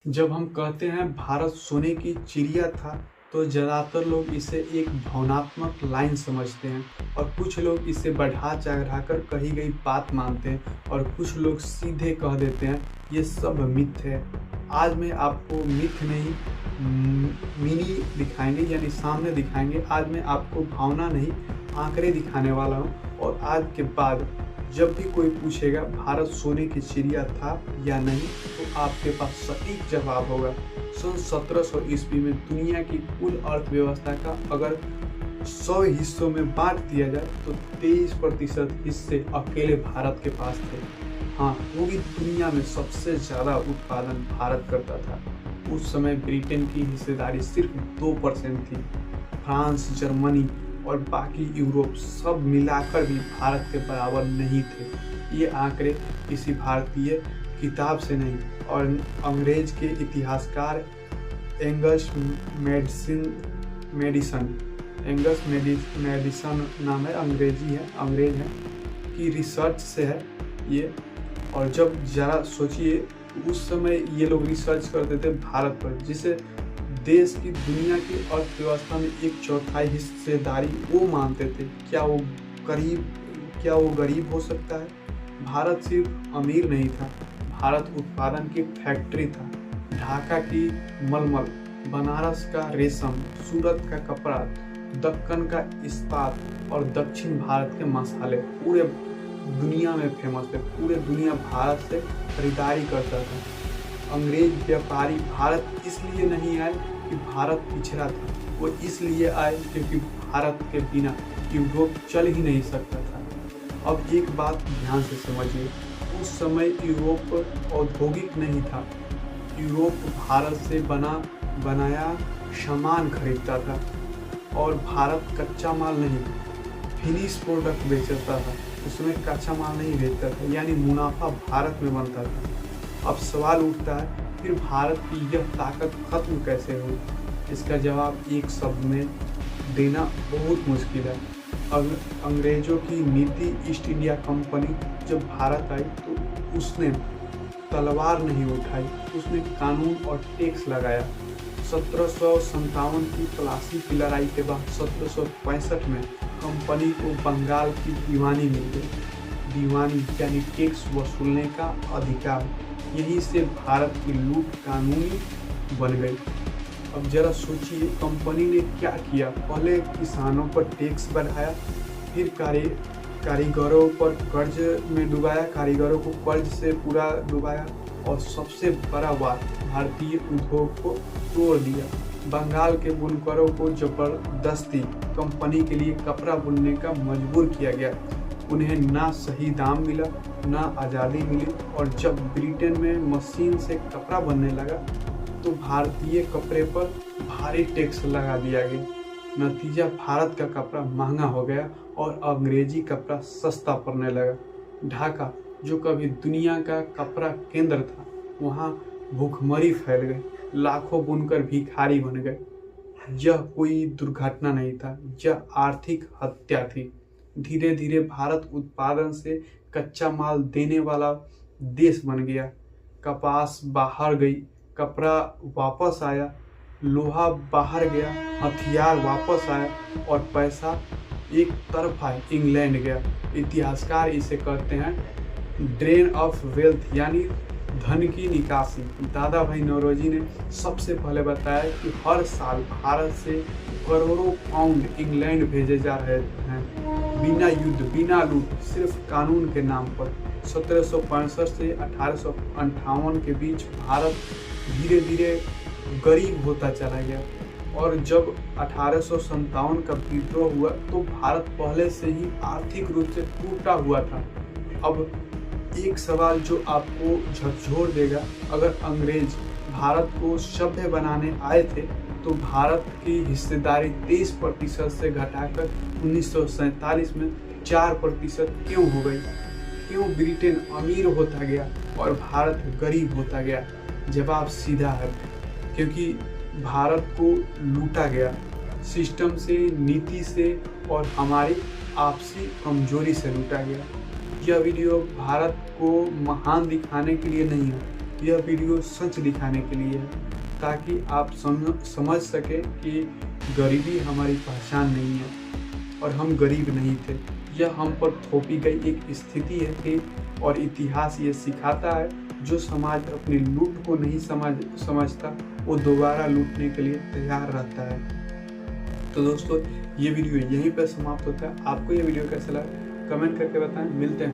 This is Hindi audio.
जब हम कहते हैं भारत सोने की चिड़िया था, तो ज़्यादातर लोग इसे एक भावनात्मक लाइन समझते हैं और कुछ लोग इसे बढ़ा चढ़ा कर कही गई बात मानते हैं और कुछ लोग सीधे कह देते हैं ये सब मिथ है। आज मैं आपको मिथ नहीं मिनी दिखाएंगे, यानी सामने दिखाएंगे। आज मैं आपको भावना नहीं आंकड़े दिखाने वाला हूँ और आज के बाद जब भी कोई पूछेगा भारत सोने की चिड़िया था या नहीं, तो आपके पास सटीक जवाब होगा। सन 1700 ईस्वी में दुनिया की कुल अर्थव्यवस्था का अगर 100 हिस्सों में बांट दिया जाए तो 23% हिस्से अकेले भारत के पास थे। हाँ, वो भी दुनिया में सबसे ज़्यादा उत्पादन भारत करता था। उस समय ब्रिटेन की हिस्सेदारी सिर्फ 2% थी। फ्रांस, जर्मनी और बाकी यूरोप सब मिलाकर भी भारत के बराबर नहीं थे। ये आंकड़े किसी भारतीय किताब से नहीं और अंग्रेज के इतिहासकार एंगस मैडिसन नाम है, अंग्रेज है की रिसर्च से है ये। और जब ज़रा सोचिए, उस समय ये लोग रिसर्च करते थे भारत पर, जिसे देश की दुनिया की अर्थव्यवस्था में 1/4 हिस्सेदारी वो मानते थे। क्या वो गरीब हो सकता है? भारत सिर्फ अमीर नहीं था, भारत उत्पादन की फैक्ट्री था। ढाका की मलमल, बनारस का रेशम, सूरत का कपड़ा, दक्कन का इस्पात और दक्षिण भारत के मसाले पूरे दुनिया में फेमस थे। पूरे दुनिया भारत से खरीदारी करता था। अंग्रेज व्यापारी भारत इसलिए नहीं आए कि भारत पिछड़ा था, वो इसलिए आए क्योंकि भारत के बिना यूरोप चल ही नहीं सकता था। अब एक बात ध्यान से समझिए, उस समय यूरोप औद्योगिक नहीं था। यूरोप भारत से बनाया सामान खरीदता था और भारत कच्चा माल नहीं, फिनिश प्रोडक्ट बेचता था। उसमें कच्चा माल नहीं बेचता था, यानी मुनाफा भारत में बनता था। अब सवाल उठता है, फिर भारत की यह ताकत खत्म कैसे हुई? इसका जवाब एक शब्द में देना बहुत मुश्किल है। अंग्रेजों की नीति ईस्ट इंडिया कंपनी जब भारत आई तो उसने तलवार नहीं उठाई, उसने कानून और टैक्स लगाया। 1757 की प्लासी की लड़ाई के बाद 1765 में कंपनी को बंगाल की दीवानी मिल गई। दीवानी यानी टैक्स वसूलने का अधिकार। यहीं से भारत की लूट कानूनी बन गई। अब जरा सोचिए, कंपनी ने क्या किया? पहले किसानों पर टैक्स बढ़ाया, फिर कारीगरों पर कर्ज में डुबाया, कारीगरों को कर्ज से पूरा डुबाया और सबसे बड़ा बात, भारतीय उद्योग को तोड़ दिया। बंगाल के बुनकरों को जबरदस्ती कंपनी के लिए कपड़ा बुनने का मजबूर किया गया। उन्हें ना सही दाम मिला, ना आज़ादी मिली और जब ब्रिटेन में मशीन से कपड़ा बनने लगा तो भारतीय कपड़े पर भारी टैक्स लगा दिया गया। नतीजा, भारत का कपड़ा महंगा हो गया और अंग्रेजी कपड़ा सस्ता पड़ने लगा। ढाका, जो कभी दुनिया का कपड़ा केंद्र था, वहाँ भूखमरी फैल गई। लाखों बुनकर भिखारी बन गए। यह कोई दुर्घटना नहीं था, यह आर्थिक हत्या थी। धीरे धीरे भारत उत्पादन से कच्चा माल देने वाला देश बन गया। कपास बाहर गई, कपड़ा वापस आया, लोहा बाहर गया, हथियार वापस आया और पैसा एक तरफा इंग्लैंड गया। इतिहासकार इसे कहते हैं ड्रेन ऑफ वेल्थ, यानी धन की निकासी। दादा भाई नौरोजी ने सबसे पहले बताया कि हर साल भारत से करोड़ों पाउंड इंग्लैंड भेजे जा रहे हैं, बिना युद्ध, बिना लूट, सिर्फ कानून के नाम पर। 1765 से 1858 के बीच भारत धीरे धीरे गरीब होता चला गया और जब 1857 का विद्रोह हुआ तो भारत पहले से ही आर्थिक रूप से टूटा हुआ था। अब एक सवाल जो आपको झकझोर देगा, अगर अंग्रेज भारत को सभ्य बनाने आए थे तो भारत की हिस्सेदारी 23% से घटाकर 1947 में 4% क्यों हो गई? क्यों ब्रिटेन अमीर होता गया और भारत गरीब होता गया? जवाब सीधा है, क्योंकि भारत को लूटा गया, सिस्टम से, नीति से और हमारी आपसी कमजोरी से लूटा गया। यह वीडियो भारत को महान दिखाने के लिए नहीं है, यह वीडियो सच दिखाने के लिए है, ताकि आप समझ सके कि गरीबी हमारी पहचान नहीं है और हम गरीब नहीं थे। यह हम पर थोपी गई एक स्थिति है और इतिहास ये सिखाता है, जो समाज अपनी लूट को नहीं समझता वो दोबारा लूटने के लिए तैयार रहता है। तो दोस्तों, ये वीडियो यहीं पर समाप्त होता है। आपको ये वीडियो कैसा लगा कमेंट करके बताएं। मिलते हैं।